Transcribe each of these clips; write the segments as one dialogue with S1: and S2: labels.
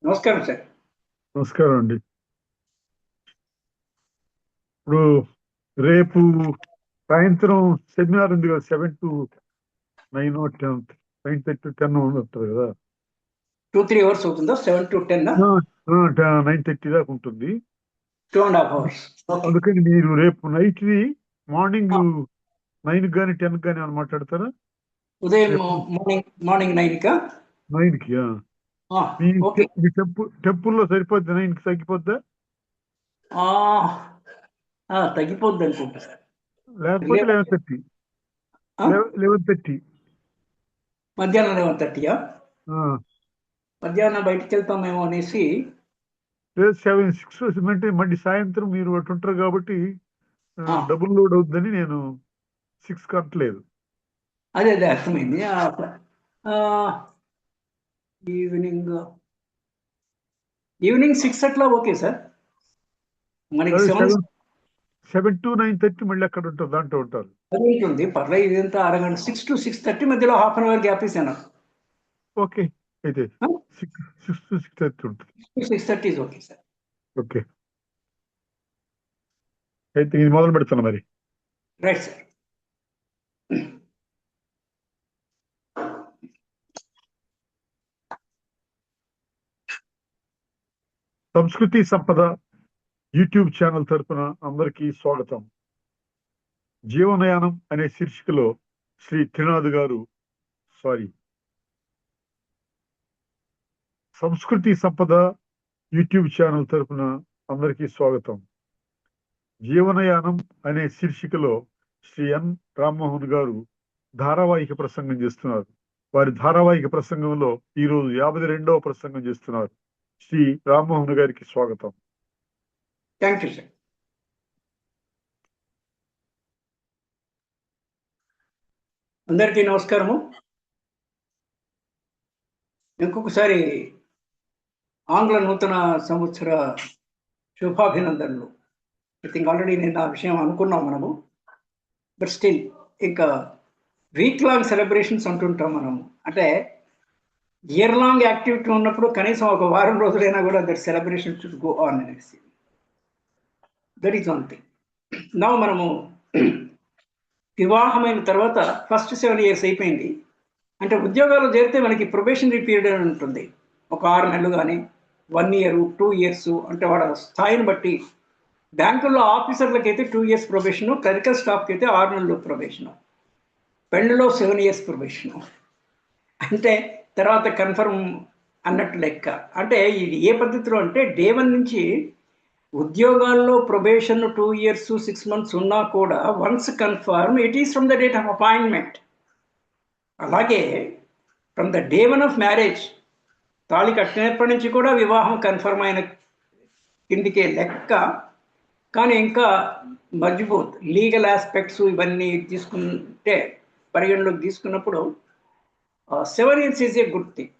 S1: నమస్కారం సార్.
S2: నమస్కారం అండి. ఇప్పుడు రేపు సాయంత్రం సెమినార్ ఉంది కదా, 7 to 9 or 10, 9:30 to 10 ఉంటుంది కదా.
S1: 2-3 అవర్స్ అవుతుందా? 7 to 10?
S2: 9:30 దాకా ఉంటుంది.
S1: 2.5 hours. ఓకే.
S2: అందుకని మీరు రేపు నైట్ మార్నింగ్ 9 కానీ 10 కానీ అని మాట్లాడతారా?
S1: ఉదయం
S2: రేపు
S1: మార్నింగ్ 9కా?
S2: 9కి.
S1: ఓకే.
S2: మీ టెంపుల్లో సరిపోద్ది, 9కి తగ్గిపోద్దా?
S1: తగ్గిపోద్ది అనుకుంటా సార్.
S2: లేకపోతే 11:30. 11:30.
S1: మధ్యాహ్నం 11:30. మధ్యాహ్నం బయటకు వెళ్తామేమో అనేసి.
S2: 6 అంటే మళ్ళీ సాయంత్రం మీరు అటు ఉంటారు కాబట్టి డబుల్ లోడ్ అవుతుందని నేను 6 కట్టలేదు.
S1: అదే అర్థమైంది. ఈవినింగ్ 6 అట్లా ఓకే సార్. మనకి
S2: 7 to 9:30 మళ్ళీ అక్కడ ఉంటారు, దాంట్లో ఉంటారు.
S1: అది ఉంటుంది, పర్లేదు. ఇదంతా అరగంట. 6 to 6:30 మధ్యలో హాఫ్ అన్ అవర్ గ్యాప్ ఇస్తాను.
S2: ఓకే, అయితే 6 to 6:30 ఉంటుంది.
S1: 6:30 is ఓకే సార్.
S2: ఓకే, అయితే ఇది మొదలు పెడతాను మరి.
S1: Right sir.
S2: సంస్కృతి సంపద యూట్యూబ్ ఛానల్ తరపున అందరికీ స్వాగతం. జీవనయానం అనే శీర్షికలో శ్రీ త్రినాథ్ గారు సంస్కృతి సంపద యూట్యూబ్ ఛానల్ తరపున అందరికీ స్వాగతం. జీవనయానం అనే శీర్షికలో శ్రీ ఎన్ రామ్మోహన్ గారు ధారావాహిక ప్రసంగం చేస్తున్నారు. వారి ధారావాహిక ప్రసంగంలో ఈరోజు 52వ ప్రసంగం చేస్తున్నారు. శ్రీ రామ్మోహన్ గారికి స్వాగతం.
S1: Thank you sir. అందరికీ నమస్కారము. ఇంకొకసారి ఆంగ్ల నూతన సంవత్సర శుభాభినందనలు. ఐ థింక్ ఆల్రెడీ నేను ఆ విషయం అనుకున్నాం మనము. బట్ స్టిల్ ఇంకా వీక్ లాంగ్ సెలబ్రేషన్స్ అంటుంటాం మనము. అంటే ఇయర్ లాంగ్ యాక్టివిటీ ఉన్నప్పుడు కనీసం ఒక వారం రోజులైనా కూడా that celebration should go on అనేసి. That is one thing. నా మనము వివాహమైన తర్వాత ఫస్ట్ 7 years అయిపోయింది. అంటే ఉద్యోగాలు చేరితే మనకి ప్రొబేషనరీ పీరియడ్ అని ఉంటుంది. ఒక 6 నెలలు కానీ 1 year 2 years, అంటే వాళ్ళ స్థాయిని బట్టి. బ్యాంకుల్లో ఆఫీసర్లకి అయితే 2 years ప్రొబేషను, క్లరికల్ స్టాఫ్కి అయితే 6 నెలలు ప్రొబేషను, పెళ్ళిలో 7 years ప్రొబేషను. అంటే తర్వాత కన్ఫర్మ్ అన్నట్టు లెక్క. అంటే ఇది ఏ పద్ధతిలో అంటే డే 1 నుంచి ఉద్యోగాల్లో ప్రొబేషన్ 2 years 6 months ఉన్నా కూడా once confirm it is from the date of appointment. అలాగే from the day 1 of marriage, తాళి కట్టినప్పటి నుంచి కూడా వివాహం కన్ఫర్మ్ అయిన కిందికే లెక్క. కానీ ఇంకా మజ్బూత్ లీగల్ ఆస్పెక్ట్స్ ఇవన్నీ తీసుకుంటే పరిగణలోకి తీసుకున్నప్పుడు 7 years is a good thing.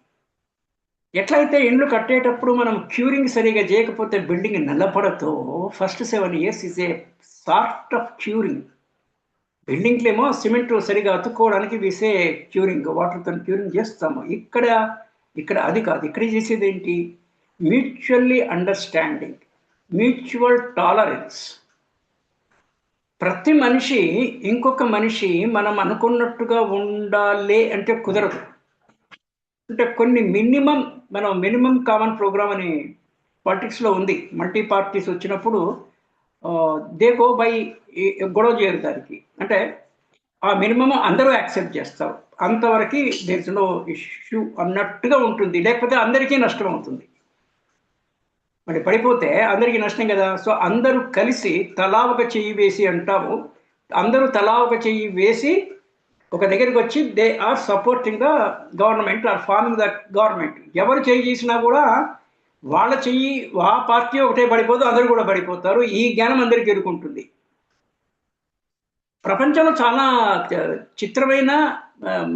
S1: ఎట్లయితే ఇండ్లు కట్టేటప్పుడు మనం క్యూరింగ్ సరిగా చేయకపోతే బిల్డింగ్ నిలబడతో, first 7 years is a sort of curing. బిల్డింగ్లేమో సిమెంట్ సరిగా అతుక్కోవడానికి వేసే క్యూరింగ్, వాటర్తో క్యూరింగ్ చేస్తాము. ఇక్కడ అది కాదు. ఇక్కడ చేసేది ఏంటి? Mutually understanding, mutual tolerance. ప్రతి మనిషి ఇంకొక మనిషి మనం అనుకున్నట్టుగా ఉండాలి అంటే కుదరదు. అంటే కొన్ని మినిమం కామన్ ప్రోగ్రామ్ అని పాలిటిక్స్లో ఉంది. మల్టీ పార్టీస్ వచ్చినప్పుడు దే గో బై గొడవ చేయరు దానికి. అంటే ఆ మినిమం అందరూ యాక్సెప్ట్ చేస్తారు, అంతవరకు దేర్ ఇస్ నో ఇష్యూ అన్నట్టుగా ఉంటుంది. లేకపోతే అందరికీ నష్టం అవుతుంది. మరి పడిపోతే అందరికీ నష్టం కదా. సో అందరూ కలిసి తలా ఒక చెయ్యి వేసి అంటాము. అందరూ తలా ఒక చెయ్యి వేసి ఒక దగ్గరికి వచ్చి they are supporting the government, or forming the government. ఎవరు చెయ్యి చేసినా కూడా వాళ్ళ చెయ్యి ఆ పార్టీ ఒకటే పడిపోదు, అందరూ కూడా పడిపోతారు. ఈ జ్ఞానం అందరికీ ఎదుర్కొంటుంది. ప్రపంచంలో చాలా చిత్రమైన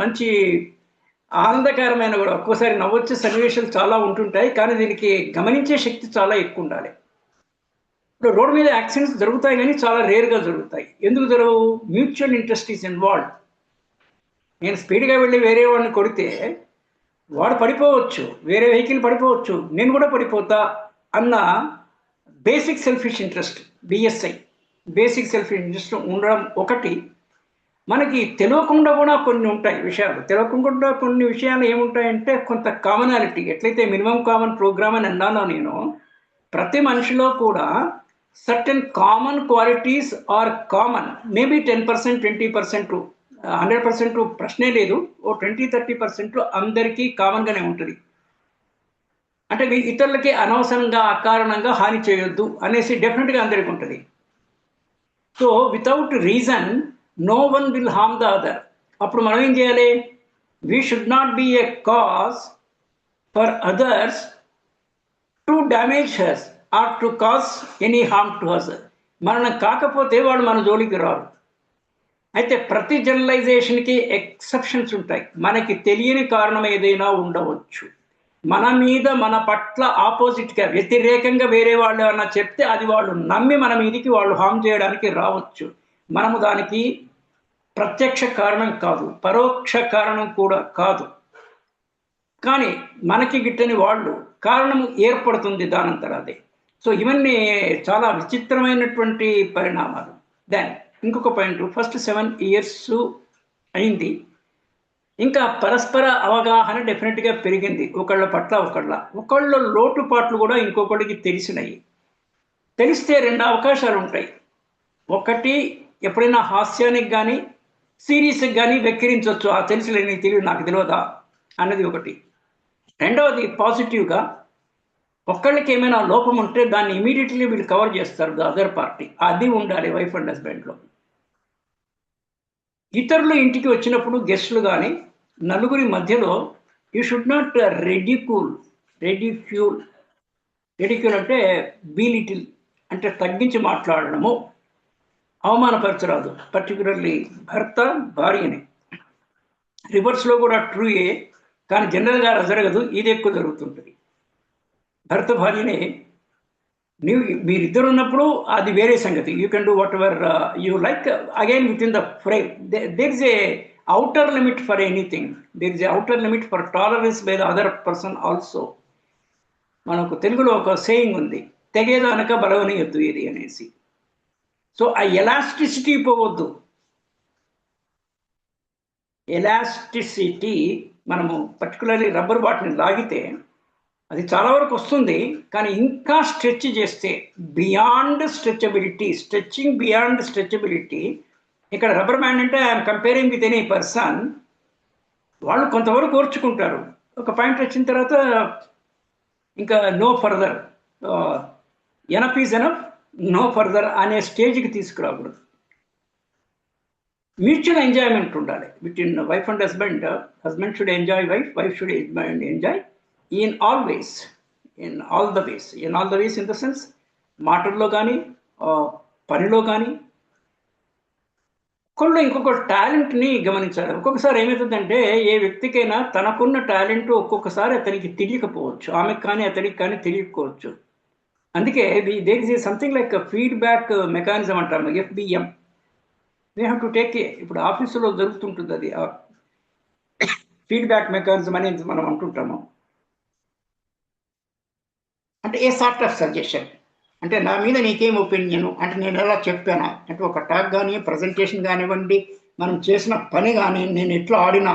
S1: మంచి ఆనందకరమైన కూడా ఒక్కోసారి నవ్వొచ్చే సన్నివేశాలు చాలా ఉంటుంటాయి. కానీ దీనికి గమనించే శక్తి చాలా ఎక్కువ ఉండాలి. ఇప్పుడు రోడ్డు మీద యాక్సిడెంట్స్ జరుగుతాయి కానీ చాలా రేర్గా జరుగుతాయి. ఎందుకు జరగవు? Mutual interest is involved. నేను స్పీడ్గా వెళ్ళి వేరే వాడిని కొడితే వాడు పడిపోవచ్చు, వేరే వెహికల్ పడిపోవచ్చు, నేను కూడా పడిపోతా అన్న basic selfish interest, BSI basic selfish interest ఉండడం ఒకటి. మనకి తెలియకుండా కూడా కొన్ని ఉంటాయి విషయాలు. తెలియకుండా కొన్ని విషయాలు ఏముంటాయంటే కొంత కామనాలిటీ, ఎట్లయితే మినిమం కామన్ ప్రోగ్రామ్ అని అన్నానో నేను, ప్రతి మనిషిలో కూడా certain common qualities are common. Maybe 10%, 20%, 100% ప్రశ్నే లేదు, ఓ 20-30% అందరికీ కామన్గానే ఉంటుంది. అంటే ఇతరులకి అనవసరంగా అకారణంగా హాని చేయొద్దు అనేసి డెఫినెట్గా అందరికీ ఉంటుంది. So without reason no one will harm the other. అప్పుడు మనం ఏం చేయాలి? We should not be a cause for others to damage hers or to cause any harm to hers. మనం కాకపోతే వాళ్ళు మన జోలికి రారు. అయితే ప్రతి జనరలైజేషన్కి ఎక్సెప్షన్స్ ఉంటాయి. మనకి తెలియని కారణం ఏదైనా ఉండవచ్చు. మన మీద, మన పట్ల ఆపోజిట్గా వ్యతిరేకంగా వేరే వాళ్ళు ఏమన్నా చెప్తే అది వాళ్ళు నమ్మి మన మీదకి వాళ్ళు హామ్ చేయడానికి రావచ్చు. మనము దానికి ప్రత్యక్ష కారణం కాదు, పరోక్ష కారణం కూడా కాదు. కానీ మనకి గిట్టని వాళ్ళు కారణం ఏర్పడుతుంది దానంతరం అదే. సో ఇవన్నీ చాలా విచిత్రమైనటువంటి పరిణామాలు. దాని ఇంకొక పాయింట్, ఫస్ట్ 7 years అయింది, ఇంకా పరస్పర అవగాహన డెఫినెట్గా పెరిగింది ఒకళ్ళ పట్ల ఒకళ్ళ లోటుపాట్లు కూడా ఇంకొకళ్ళకి తెలిసినాయి. తెలిస్తే 2 అవకాశాలు ఉంటాయి. ఒకటి, ఎప్పుడైనా హాస్యానికి కానీ సీరియస్కి కానీ వెక్కిరించవచ్చు, ఆ తెలుసులే నీకు తెలియదు నాకు తెలియదా అన్నది ఒకటి. రెండవది పాజిటివ్గా, ఒక్కళ్ళకి ఏమైనా లోపం ఉంటే దాన్ని ఇమీడియట్లీ వీళ్ళు కవర్ చేస్తారు ద అదర్ పార్టీ. అది ఉండాలి వైఫ్ అండ్ హస్బెండ్లో. ఇతరులు ఇంటికి వచ్చినప్పుడు గెస్టులు కానీ నలుగురి మధ్యలో యూ షుడ్ నాట్ రెడ్యూక్యూల్ అంటే బీలిటిల్ అంటే తగ్గించి మాట్లాడడము, అవమానపరచరాదు. పర్టికులర్లీ భర్త భార్యని. రివర్స్లో కూడా ట్రూయే, కానీ జనరల్గా జరగదు, ఇది ఎక్కువ జరుగుతుంటుంది. భర్త భార్యని మీరిద్దరు ఉన్నప్పుడు అది వేరే సంగతి, you can do whatever you like, again within the frame. There is a outer limit for anything. There is a outer limit for tolerance by the other person also. మనకు తెలుగులో ఒక saying ఉంది, తెగేదానక బలవనియొద్దు ఇది అనేసి. So ఆ elasticity పోవద్దు. Elasticity మనము particularly rubber botany లాగితే అది చాలా వరకు వస్తుంది, కానీ ఇంకా స్ట్రెచ్ చేస్తే beyond stretchability, stretching beyond stretchability. ఇక్కడ రబ్బర్ బ్యాండ్ అంటే I'm comparing with any person. వాళ్ళు కొంతవరకు ఓర్చుకుంటారు, ఒక పాయింట్ వచ్చిన తర్వాత ఇంకా no further, enough is enough, no further అనే స్టేజ్కి తీసుకురాకూడదు. మ్యూచువల్ ఎంజాయ్మెంట్ ఉండాలి between wife and husband. Husband should enjoy wife, wife should enjoy in all ways, in all the ways in the sense మాటల్లో కానీ పనిలో కానీ. ఒకళ్ళు ఇంకొక టాలెంట్ని గమనించాలి. ఒక్కొక్కసారి ఏమవుతుందంటే ఏ వ్యక్తికైనా తనకున్న టాలెంట్ ఒక్కొక్కసారి అతనికి తెలియకపోవచ్చు, ఆమెకు కానీ అతనికి కానీ తెలియకపోవచ్చు. అందుకే there is something like feedback mechanism అంటాము, FBM. We have to take a, ఇప్పుడు ఆఫీసులో జరుగుతుంటుంది అది ఫీడ్బ్యాక్ మెకానిజం అనేది మనం అంటుంటాము. అంటే ఏ సార్ట్ ఆఫ్ సజెషన్, అంటే నా మీద నీకేం ఒపీనియన్, అంటే నేను ఎలా చెప్పానా, అంటే ఒక టాక్ కానీ ప్రజెంటేషన్ కానివ్వండి, మనం చేసిన పని కానీ, నేను ఎట్లా ఆడినా,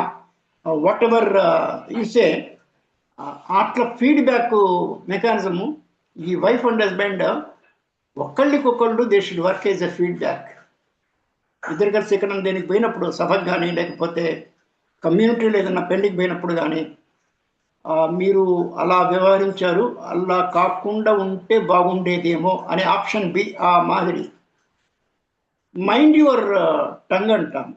S1: వాట్ ఎవర్ యూసే, అట్లా ఫీడ్బ్యాక్ మెకానిజము. ఈ వైఫ్ అండ్ హస్బెండ్ ఒకళ్ళకొకళ్ళు they should work as a feedback. ఇద్దరు కలిసి ఎక్కడ దేనికి పోయినప్పుడు, సభకు కానీ లేకపోతే కమ్యూనిటీలో ఏదైనా పెళ్లికి పోయినప్పుడు కానీ, మీరు అలా వ్యవహరించారు, అలా కాకుండా ఉంటే బాగుండేదేమో అనే ఆప్షన్ బి, ఆ మాదిరి. మైండ్ యువర్ టంగ్ అంటాం,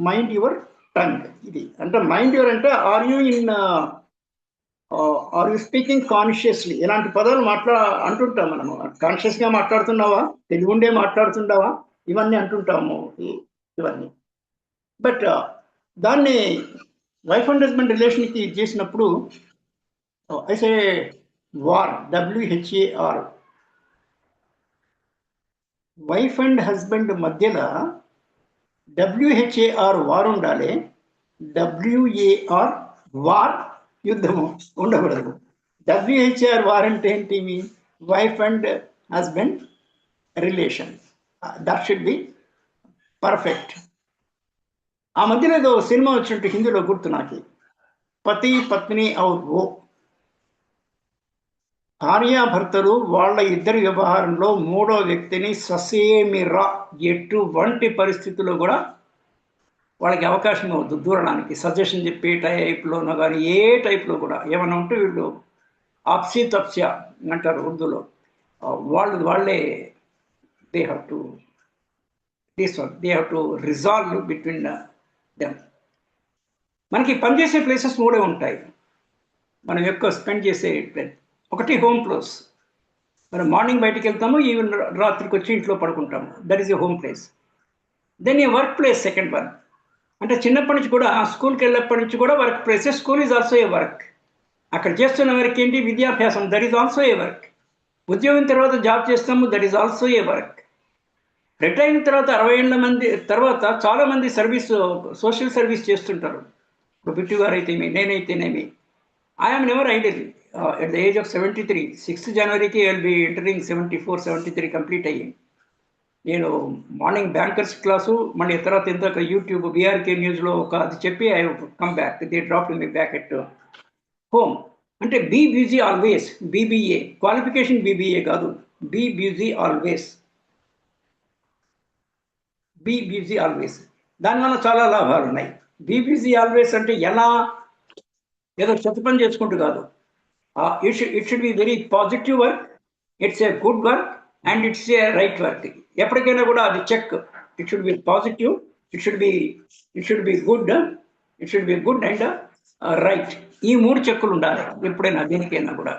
S1: మైండ్ యువర్ టంగ్. ఇది అంటే మైండ్ యువర్ అంటే ఆర్ యూ స్పీకింగ్ కాన్షియస్లీ. ఎలాంటి పదాలు అంటుంటాం మనము, కాన్షియస్గా మాట్లాడుతున్నావా, తెలివిండే మాట్లాడుతున్నావా, ఇవన్నీ అంటుంటాము ఇవన్నీ. బట్ దాన్ని వైఫ్ అండ్ హస్బెండ్ రిలేషన్కి చేసినప్పుడు అయితే war, WHAR, wife and husband మధ్యలో WHAR వార్ ఉండాలి, WAR వార్, యుద్ధము ఉండకూడదు. డబ్ల్యూహెచ్ఆర్ వార్ అంటే ఏంటి? మీ wife and husband relation, that should be perfect. ఆ మధ్యలో ఏదో సినిమా వచ్చినట్టు హిందీలో గుర్తు నాకు, పతి పత్ని ఔర్ ఓ. భార్యాభర్తలు వాళ్ళ ఇద్దరి వ్యవహారంలో మూడో వ్యక్తిని ససేమిరా ఎటువంటి పరిస్థితుల్లో కూడా వాళ్ళకి అవకాశం ఇవ్వద్దు దూరడానికి. సజెషన్ చెప్పే టైప్లోనో కానీ ఏ టైప్లో కూడా ఏమైనా ఉంటే వీళ్ళు ఆప్సీ తప్స్యా అంటారు ఉర్దూలో, వాళ్ళే they have to resolve between them. మనకి పనిచేసే ప్లేసెస్ మూడే ఉంటాయి, మనం ఎక్కువ స్పెండ్ చేసే ప్లేస్. ఒకటి హోమ్ ప్లేస్, మనం మార్నింగ్ బయటికి వెళ్తాము, ఈవెన్ రాత్రికి వచ్చి ఇంట్లో పడుకుంటాము, that is a home place. Then a work place, second one. అంటే చిన్నప్పటి నుంచి కూడా స్కూల్కి వెళ్ళినప్పటి నుంచి కూడా work place. School is also a work. అక్కడ చేస్తున్న వర్క్ ఏంటి? విద్యాభ్యాసం, that is also a work. ఉద్యోగం తర్వాత జాబ్ చేస్తాము, that is also a work. Retire అయిన తర్వాత 60 ఏళ్ళ మంది తర్వాత చాలామంది సోషల్ సర్వీస్ చేస్తుంటారు. ఇప్పుడు బిట్టు గారు అయితేమి, నేనైతేనేమి. I'm never idle. At the age of 73, 6th జనవరికి విల్ బి ఎంటరింగ్ 74, 73 కంప్లీట్ అయ్యి. నేను మార్నింగ్ బ్యాంకర్స్ క్లాసు, మళ్ళీ తర్వాత ఇంత యూట్యూబ్ బీఆర్కే న్యూస్లో ఒక అది చెప్పి I come back, they drop me back at home. అంటే be busy always, BBA qualification, BBA కాదు, be busy always, be busy always. దానివల్ల చాలా లాభాలు ఉన్నాయి. బీ బిజీ ఆల్వేస్ అంటే ఎలా, ఏదో చెత్త పని చేసుకుంటూ కాదు. It should be very positive work, it's a good work and it's a right work. ఎప్పటికైనా కూడా అది check. It should be positive, it should be good, it should be good and right. ఈ 3 చెక్కులు ఉండాలి ఎప్పుడైనా దేనికైనా కూడా.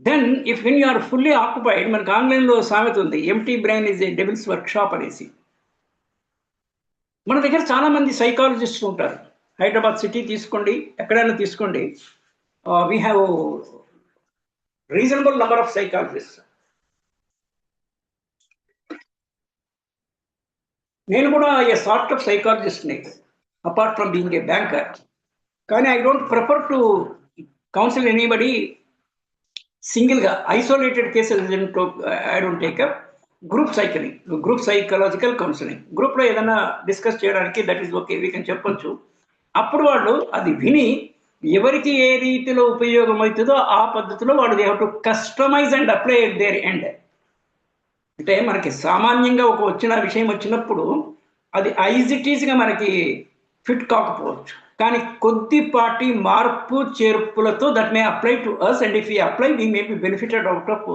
S1: Then if when you are fully occupied, మనకు ఆన్లైన్లో సామెత ఉంది, empty brain is a devil's workshop అనేసి. మన దగ్గర చాలా మంది సైకాలజిస్టులు ఉంటారు. హైదరాబాద్ సిటీ తీసుకోండి, ఎక్కడైనా తీసుకోండి, we have reasonable number of psychologist. నేను కూడా ఏ సార్ట్ ఆఫ్ సైకాలజిస్ట్ని, apart from being a banker. కానీ I don't prefer to counsel anybody సింగిల్గా. Isolated cases I don't take up. Group psychological counselling, గ్రూప్లో ఏదైనా డిస్కస్ చేయడానికి that is okay, we can చెప్పొచ్చు. అప్పుడు వాళ్ళు అది విని ఎవరికి ఏ రీతిలో ఉపయోగం అవుతుందో ఆ పద్ధతిలో వాళ్ళు they have to customize and apply at their end. అంటే మనకి సామాన్యంగా ఒక విషయం వచ్చినప్పుడు అది యాజ్ ఇట్ ఈస్గా మనకి ఫిట్ కాకపోవచ్చు, కానీ కొద్దిపాటి మార్పు చేర్పులతో that may apply to us, and if you apply we may be benefited out of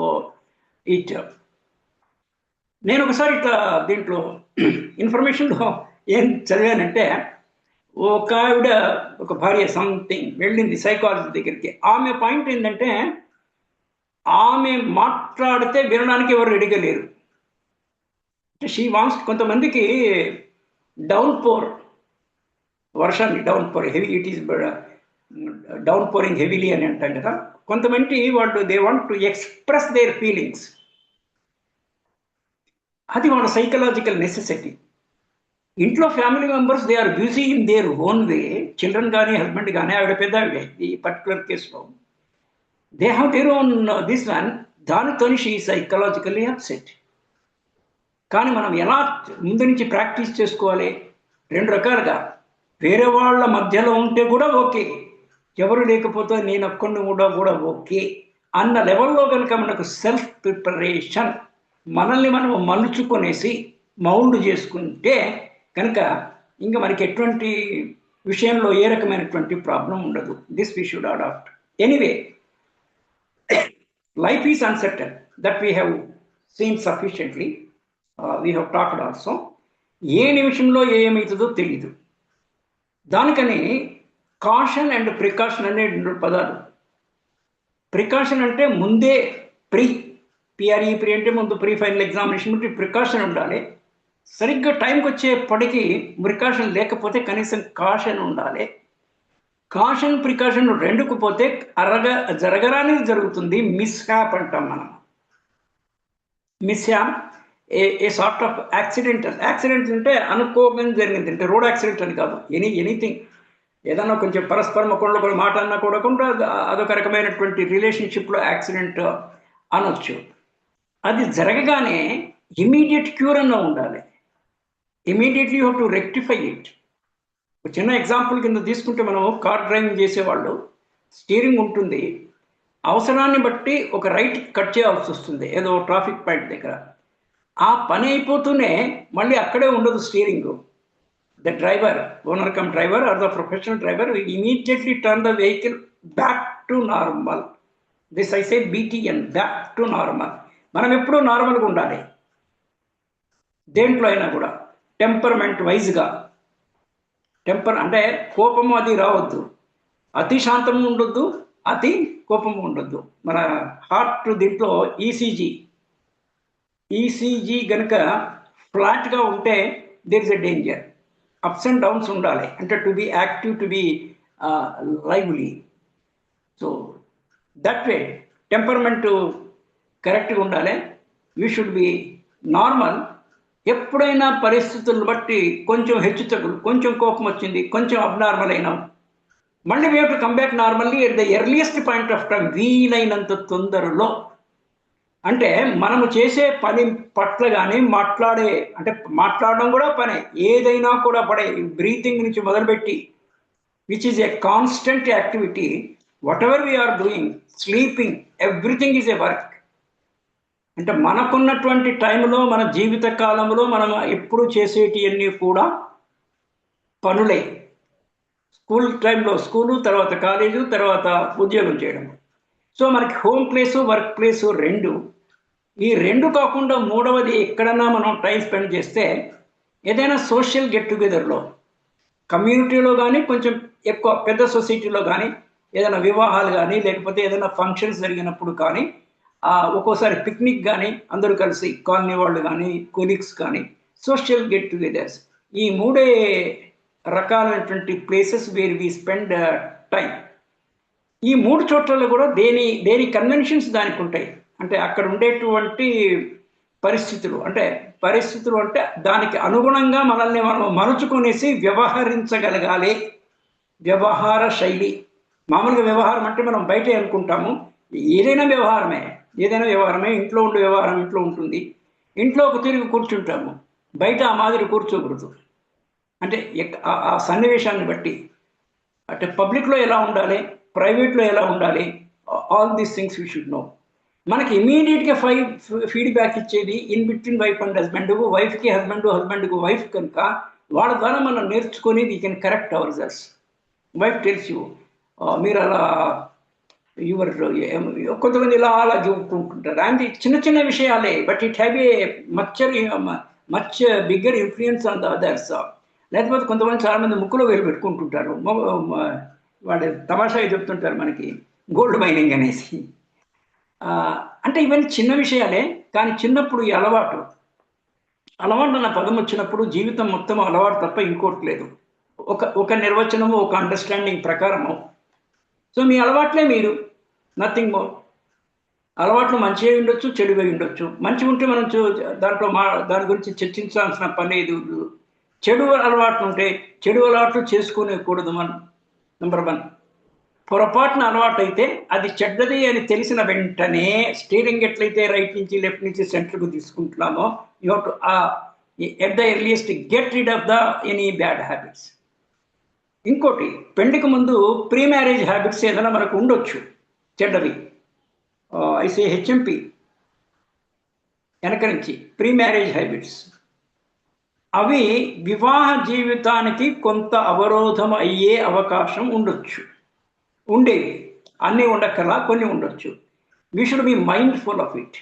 S1: it. నేను ఒకసారి ఇట్లా దీంట్లో ఇన్ఫర్మేషన్లో ఏం చదివానంటే, ఒక భార్య సంథింగ్ వెళ్ళింది సైకాలజీ దగ్గరికి. ఆమె పాయింట్ ఏంటంటే, ఆమె మాట్లాడితే వినడానికి ఎవరు రెడీగా లేరు. షీ వాంట్స్, కొంతమందికి డౌన్ పోర్, వర్షాన్ని down pour, heavy, it is down pouring heavily అని అంటాం కదా. కొంతమంది వాళ్ళు they want to express their feelings. అది వాళ్ళ సైకలాజికల్ నెసెసిటీ. ఇంట్లో family members they are busy in their own way, children కానీ హస్బెండ్ కానీ, ఆవిడ పెద్ద ఈ పర్టికులర్ కేసులో they have their own this one, దానితో షీ సైకలాజికల్లీ అప్సెట్. కానీ మనం ఎలా ముందు నుంచి ప్రాక్టీస్ చేసుకోవాలి? 2 రకాలుగా. వేరే వాళ్ళ మధ్యలో ఉంటే కూడా ఓకే, ఎవరు లేకపోతే నేను ఒక్కడిని కూడా ఓకే అన్న లెవెల్లో కనుక మనకు సెల్ఫ్ ప్రిపరేషన్, మనల్ని మనం మలుచుకొనేసి మౌల్డ్ చేసుకుంటే కనుక ఇంకా మనకి ఎటువంటి విషయంలో ఏ రకమైనటువంటి ప్రాబ్లం ఉండదు. This we should adapt. Anyway, life is uncertain, that we have seen sufficiently, we have talked also. ఏ నిమిషంలో ఏమవుతుందో తెలీదు. దానికని కాషన్ అండ్ ప్రికాషన్ అనే 2 పదాలు. ప్రికాషన్ అంటే ముందే, ప్రీ అంటే ముందు ప్రీ ఫైనల్ ఎగ్జామినేషన్ బట్టి ప్రికాషన్ ఉండాలి. సరిగ్గా టైంకి వచ్చేప్పటికీ ప్రికాషన్ లేకపోతే కనీసం కాషన్ ఉండాలి. కాషన్ ప్రికాషన్ 2కు పోతే జరగరానిది జరుగుతుంది, మిస్హ్యాప్ అంటాం మనం. మిస్హ్యాప్ ఏ సార్ట్ ఆఫ్ యాక్సిడెంట్ అంటే అనుకోకుండా జరిగింది, అంటే రోడ్ యాక్సిడెంట్ అని కాదు, ఎనీథింగ్. ఏదన్నా కొంచెం పరస్పరం ఒకళ్ళు మాట అన్నా కూడా అదొక రకమైనటువంటి రిలేషన్షిప్లో యాక్సిడెంట్ అనొచ్చు. అది జరగగానే ఇమీడియట్ క్యూర్ అన్న ఉండాలి. Immediately you have to rectify it. చిన్న ఎగ్జాంపుల్ కింద తీసుకుంటే, మనం కార్ డ్రైవింగ్ చేసేవాళ్ళు, స్టీరింగ్ ఉంటుంది, అవసరాన్ని బట్టి ఒక రైట్ కట్ చేయాల్సి వస్తుంది ఏదో ట్రాఫిక్ పాయింట్ దగ్గర. ఆ పని అయిపోతూనే మళ్ళీ అక్కడే ఉండదు steering. The driver, owner cum driver or the professional driver immediately turn the vehicle back to normal. This I say BTN, back to normal. మనం ఎప్పుడూ నార్మల్గా ఉండాలి దేంట్లో అయినా కూడా, టెంపర్మెంట్ వైజ్గా. అంటే కోపము అది రావద్దు, అతి శాంతము ఉండొద్దు, అతి కోపము ఉండొద్దు. మన హార్ట్ దీంట్లో ఈసీజీ గనుక ఫ్లాట్గా ఉంటే there is a danger. Ups and downs ఉండాలి, అంటే to be active, to be lively. So that way temperament కరెక్ట్గా ఉండాలి. You should be normal. ఎప్పుడైనా పరిస్థితులను బట్టి కొంచెం హెచ్చుతగ్గులు, కొంచెం కోపం వచ్చింది, కొంచెం అబ్నార్మల్ అయినాం, మళ్ళీ we have to come back normally at the earliest point of time, వీలైనంత తొందరలో. అంటే మనము చేసే పని పట్ల కానీ మాట్లాడడం కూడా పనే, ఏదైనా కూడా పడే, బ్రీతింగ్ నుంచి మొదలుపెట్టి, which is a constant activity. Whatever we're doing, sleeping, everything is a work. అంటే మనకున్నటువంటి టైంలో, మన జీవిత కాలంలో మనం ఎప్పుడు చేసేటివన్నీ కూడా పనులే. స్కూల్ టైంలో స్కూలు, తర్వాత కాలేజు, తర్వాత ఉద్యోగం చేయడం. సో మనకి హోమ్ ప్లేసు, వర్క్ ప్లేసు రెండు. ఈ రెండు కాకుండా మూడవది ఎక్కడన్నా మనం టైం స్పెండ్ చేస్తే, ఏదైనా సోషల్ గెట్ టుగెదర్లో, కమ్యూనిటీలో కానీ, కొంచెం ఎక్కువ పెద్ద సొసైటీలో కానీ, ఏదైనా వివాహాలు కానీ, లేకపోతే ఏదైనా ఫంక్షన్స్ జరిగినప్పుడు కానీ, ఒక్కోసారి పిక్నిక్ కానీ, అందరూ కలిసి కాలనీ వాళ్ళు కానీ, కొలీగ్స్ కానీ, సోషల్ గెట్ టుగెదర్స్. ఈ మూడే రకాలైనటువంటి places where we spend time. ఈ మూడు చోట్లలో కూడా దేని కన్వెన్షన్స్ దానికి ఉంటాయి. అంటే అక్కడ ఉండేటువంటి పరిస్థితులు అంటే దానికి అనుగుణంగా మనల్ని మనం మలుచుకునేసి వ్యవహరించగలగాలి. వ్యవహార శైలి. మామూలుగా వ్యవహారం అంటే మనం బయటే అనుకుంటాము. ఏదైనా వ్యవహారమే. ఇంట్లో ఉండే వ్యవహారం ఇంట్లో ఉంటుంది. ఇంట్లో ఒక తిరిగి కూర్చుంటాము, బయట ఆ మాదిరి కూర్చోకూడదు. అంటే ఆ సన్నివేశాన్ని బట్టి, అంటే పబ్లిక్లో ఎలా ఉండాలి, ప్రైవేట్లో ఎలా ఉండాలి, all these things we should know. మనకి ఇమీడియట్గా ఫీడ్బ్యాక్ ఇచ్చేది in between wife and husband, వైఫ్కి హస్బెండ్కి వైఫ్ కనుక, వాళ్ళ ద్వారా మనం నేర్చుకొని we can correct our selves. Wife tells you, మీరు అలా కొంతమంది అలా చెప్పుకుంటుంటారు. అండ్ చిన్న చిన్న విషయాలే, but it have a much bigger influence on the others. లేకపోతే కొంతమంది చాలామంది ముక్కులో వేలు పెట్టుకుంటుంటారు. వాడు తమాషాగా చెప్తుంటారు మనకి, గోల్డ్ మైనింగ్ అనేసి. అంటే ఇవన్నీ చిన్న విషయాలే, కానీ చిన్నప్పుడు ఈ అలవాటు అన్న పదం వచ్చినప్పుడు జీవితం మొత్తం అలవాటు తప్ప ఇంకోటి లేదు. ఒక నిర్వచనము, ఒక అండర్స్టాండింగ్ ప్రకారము. సో మీ అలవాట్లే మీరు, నథింగ్ మోర్. అలవాట్లు మంచిగా ఉండొచ్చు, చెడుగా ఉండొచ్చు. మంచి ఉంటే మనం దాంట్లో దాని గురించి చర్చించాల్సిన పని లేదు. చెడు అలవాట్లు ఉంటే చెడు అలవాట్లు చేసుకోనేకూడదు. మనం నెంబర్ 1. పొరపాటున అలవాటు అయితే అది చెడ్డది అని తెలిసిన వెంటనే, స్టీరింగ్ ఎట్లయితే రైట్ నుంచి లెఫ్ట్ నుంచి సెంటర్కు తీసుకుంటున్నామో, you have to at the earliest get rid of the any bad habits. ఇంకోటి, పెళ్లికి ముందు ప్రీ మ్యారేజ్ హ్యాబిట్స్ ఏదైనా మనకు ఉండొచ్చు చెడ్డవి. ఐసే HMP వెనక నుంచి ప్రీ మ్యారేజ్ హ్యాబిట్స్. అవి వివాహ జీవితానికి కొంత అవరోధం అయ్యే అవకాశం ఉండేవి. అన్నీ ఉండక్కర్లా, కొన్ని ఉండొచ్చు. We should be mindful of it.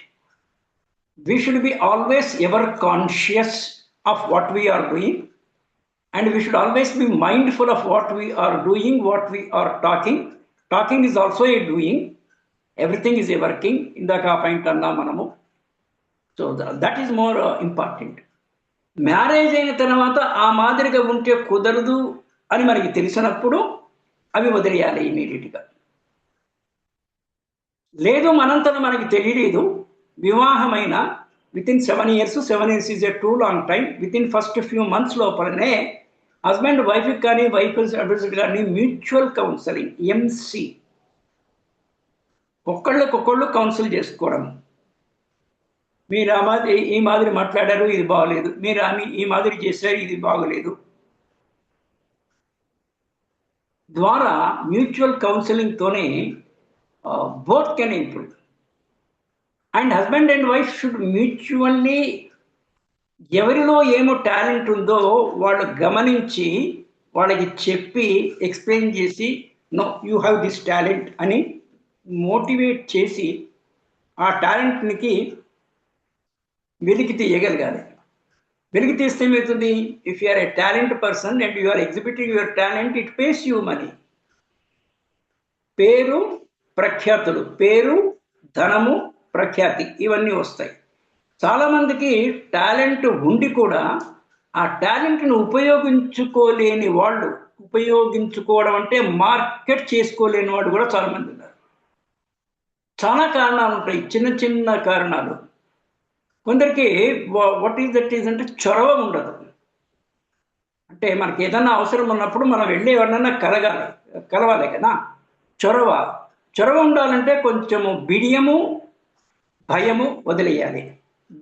S1: We should be always ever conscious of what we are doing. And we should always be mindful of what we are doing, what we are talking. Talking is also a doing. Everything is a working. Indaka point anna manamu. So that is more important. Marriage అయిన తర్వాత ఆ మాదిరిగా ఉంటే కుదరదు అని మనకి తెలిసినప్పుడు అవి వదిలేయాలి ఇమీడియట్గా. లేదు మనంతట మనకి తెలియలేదు, వివాహమైన within 7 years is a two long time. Within first few months లోపలనే హస్బెండ్ వైఫ్కి కానీ వైఫ్ హస్బెండ్ కానీ మ్యూచువల్ కౌన్సిలింగ్, ఎంసి, ఒకళ్ళకొకళ్ళు కౌన్సిల్ చేసుకోవడం. మీరు ఈ మాదిరి మాట్లాడారు, ఇది బాగలేదు, మీరు ఈ మాదిరి చేశారు, ఇది బాగలేదు, ద్వారా మ్యూచువల్ కౌన్సిలింగ్తోనే both can improve. And husband and wife should mutually ఎవరిలో ఏమో టాలెంట్ ఉందో వాళ్ళు గమనించి వాళ్ళకి చెప్పి ఎక్స్ప్లెయిన్ చేసి, know you have this talent అని మోటివేట్ చేసి ఆ టాలెంట్నికి వెలికి తీయగలగాలి. వెలికి తీస్తే ఏమవుతుంది? If you are a talent person and you are exhibiting your talent, it pays you money. పేరు ప్రఖ్యాతులు, పేరు, ధనము, ప్రఖ్యాతి ఇవన్నీ వస్తాయి. చాలామందికి టాలెంట్ ఉండి కూడా ఆ టాలెంట్ను ఉపయోగించుకోలేని వాళ్ళు, ఉపయోగించుకోవడం అంటే మార్కెట్ చేసుకోలేని వాళ్ళు కూడా చాలామంది ఉన్నారు. చాలా కారణాలు ఉంటాయి, చిన్న చిన్న కారణాలు. కొందరికి వాట్ ఈజ్ దట్ ఈజ్ అంటే చొరవ ఉండదు. అంటే మనకి ఏదన్నా అవసరం ఉన్నప్పుడు మనం వెళ్ళి ఎవరినైనా కలవాలి కదా. చొరవ ఉండాలంటే కొంచెము బిడియము, భయము వదిలేయాలి.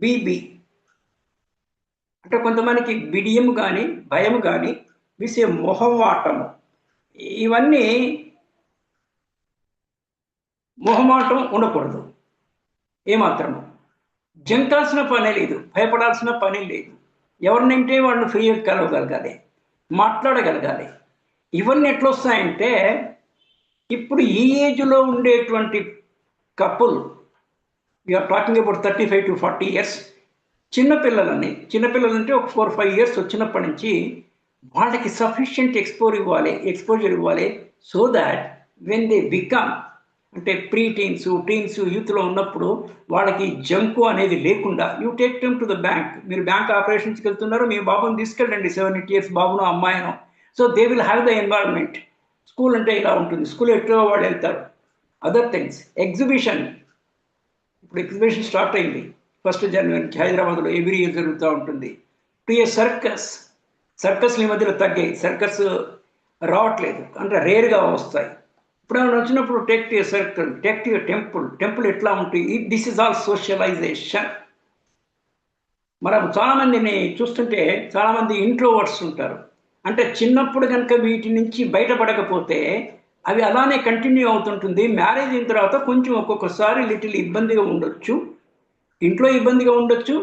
S1: బీబీ అంటే కొంతమందికి బిడియము కానీ భయము కానీ విసే మొహమాటము, ఇవన్నీ మొహమాటం ఉండకూడదు. ఏమాత్రము జంకాల్సిన పనే లేదు, భయపడాల్సిన పని లేదు. ఎవరినంటే వాళ్ళు ఫ్రీగా కలవగలగాలి, మాట్లాడగలగాలి. ఇవన్నీ ఎట్లొస్తాయంటే ఇప్పుడు ఈ ఏజ్లో ఉండేటువంటి couple, we're talking about 35 to 40 years, చిన్నపిల్లలంటే ఒక 4-5 years వచ్చినప్పటి నుంచి వాళ్ళకి సఫిషియంట్ ఎక్స్పోజర్ ఇవ్వాలి. So that when they become, అంటే టీన్స్ యూత్లో ఉన్నప్పుడు వాళ్ళకి జంకు అనేది లేకుండా, you take them to the bank. మీరు బ్యాంక్ ఆపరేషన్స్కి వెళ్తున్నారు, మీ బాబుని తీసుకెళ్ళండి, 7-8 years బాబును అమ్మాయిను. So they will have the environment. School అంటే ఇలా ఉంటుంది, స్కూల్ ఎట్లో వాళ్ళు వెళ్తారు. Other things, exhibition. ఇప్పుడు ఎగ్జిబిషన్ స్టార్ట్ అయింది 1st January నుంచి హైదరాబాద్లో, ఎవ్రీ ఇయర్ జరుగుతూ ఉంటుంది. టు ఏ సర్కస్లు ఈ మధ్యలో తగ్గాయి, సర్కస్ రావట్లేదు, అంటే రేర్గా వస్తాయి. ఇప్పుడు ఆయన వచ్చినప్పుడు take to a circle, take to A temple ఎట్లా ఉంటుంది? This is all socialisation. మనం చాలామందిని చూస్తుంటే చాలామంది ఇంట్రోవర్ట్స్ ఉంటారు. అంటే చిన్నప్పుడు కనుక వీటి నుంచి బయటపడకపోతే అవి అలానే కంటిన్యూ అవుతుంటుంది. మ్యారేజ్ అయిన తర్వాత కొంచెం ఒక్కొక్కసారి లిటిల్ ఇబ్బందిగా ఉండొచ్చు, ఇంట్లో ఇబ్బందిగా ఉండొచ్చు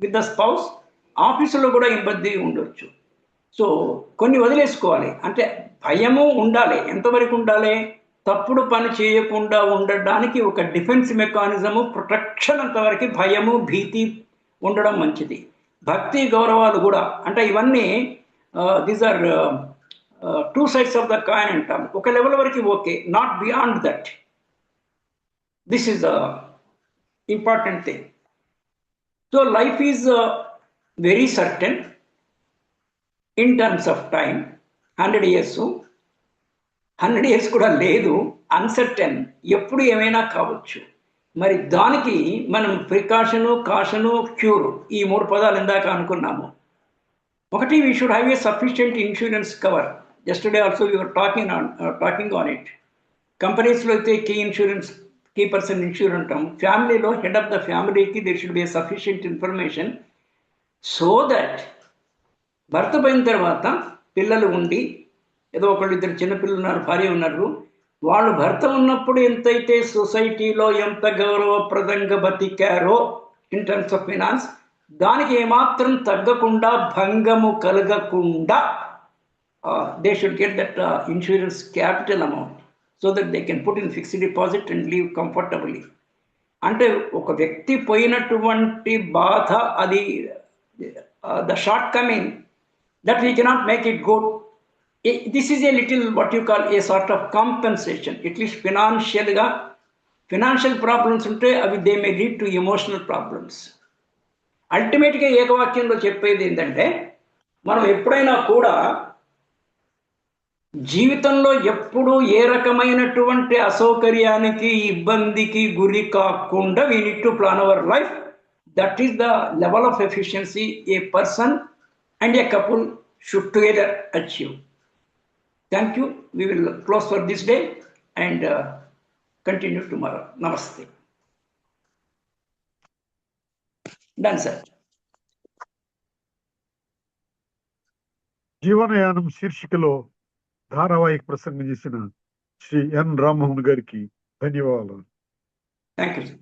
S1: విత్ ద స్పౌస్, ఆఫీసులో కూడా ఇబ్బందిగా ఉండొచ్చు. సో కొన్ని వదిలేసుకోవాలి. అంటే భయము ఉండాలి. ఎంతవరకు ఉండాలి? తప్పుడు పని చేయకుండా ఉండడానికి ఒక డిఫెన్స్ మెకానిజము, ప్రొటెక్షన్ అంతవరకు భయము, భీతి ఉండడం మంచిది. భక్తి గౌరవాలు కూడా, అంటే ఇవన్నీ these are 2 sides of the coin అంటాం. ఒక లెవెల్ వరకు okay, not beyond that. This is the important thing. So life is very certain in terms of time. 100 years కూడా లేదు, అన్సర్టెన్, ఎప్పుడు ఏమైనా కావచ్చు. మరి దానికి మనం ప్రికాషను, కాషను, క్యూర్, ఈ 3 పదాలు ఇందాక అనుకున్నాము. ఒకటి, we should have a sufficient insurance cover. Yesterday also we were talking on it. కంపెనీస్లో అయితే కీ పర్సన్ ఇన్సూర్ అంటాం. ఫ్యామిలీలో హెడ్ ఆఫ్ ద ఫ్యామిలీకి there should be a sufficient information, so that భర్త పోయిన తర్వాత పిల్లలు ఉండి, ఏదో ఒకళ్ళు ఇద్దరు చిన్నపిల్లలు ఉన్నారు, భార్య ఉన్నారు, వాళ్ళు భర్త ఉన్నప్పుడు ఎంతైతే సొసైటీలో ఎంత గౌరవప్రదంగా బతికారో ఇన్ టర్మ్స్ ఆఫ్ ఫినాన్స్, దానికి ఏమాత్రం తగ్గకుండా, భంగము కలగకుండా they should get that insurance capital amount so that they can put in fixed deposit and live comfortably. అంటే ఒక వ్యక్తి పోయినటువంటి బాధ, అది the shortcoming that we cannot make it good. This is a little what you call a sort of compensation, at least financial problems ఉంటే అవి they may lead to emotional problems. అల్టిమేట్గా ఏకవాక్యంలో చెప్పేది ఏంటంటే, మనం ఎప్పుడైనా కూడా జీవితంలో ఎప్పుడు ఏ రకమైనటువంటి అసౌకర్యానికి, ఇబ్బందికి గురి కాకుండా we need to plan our life. That is the level of efficiency a person and a couple should together achieve. Thank you. We will close for this day and continue tomorrow. Namaste. Done, sir.
S2: జీవనయానం శీర్షికలో ధారావాహిక ప్రసంగం చేసిన శ్రీ ఎన్ రామ్మోహన్ గారికి ధన్యవాదాలు.
S1: Thank you, sir.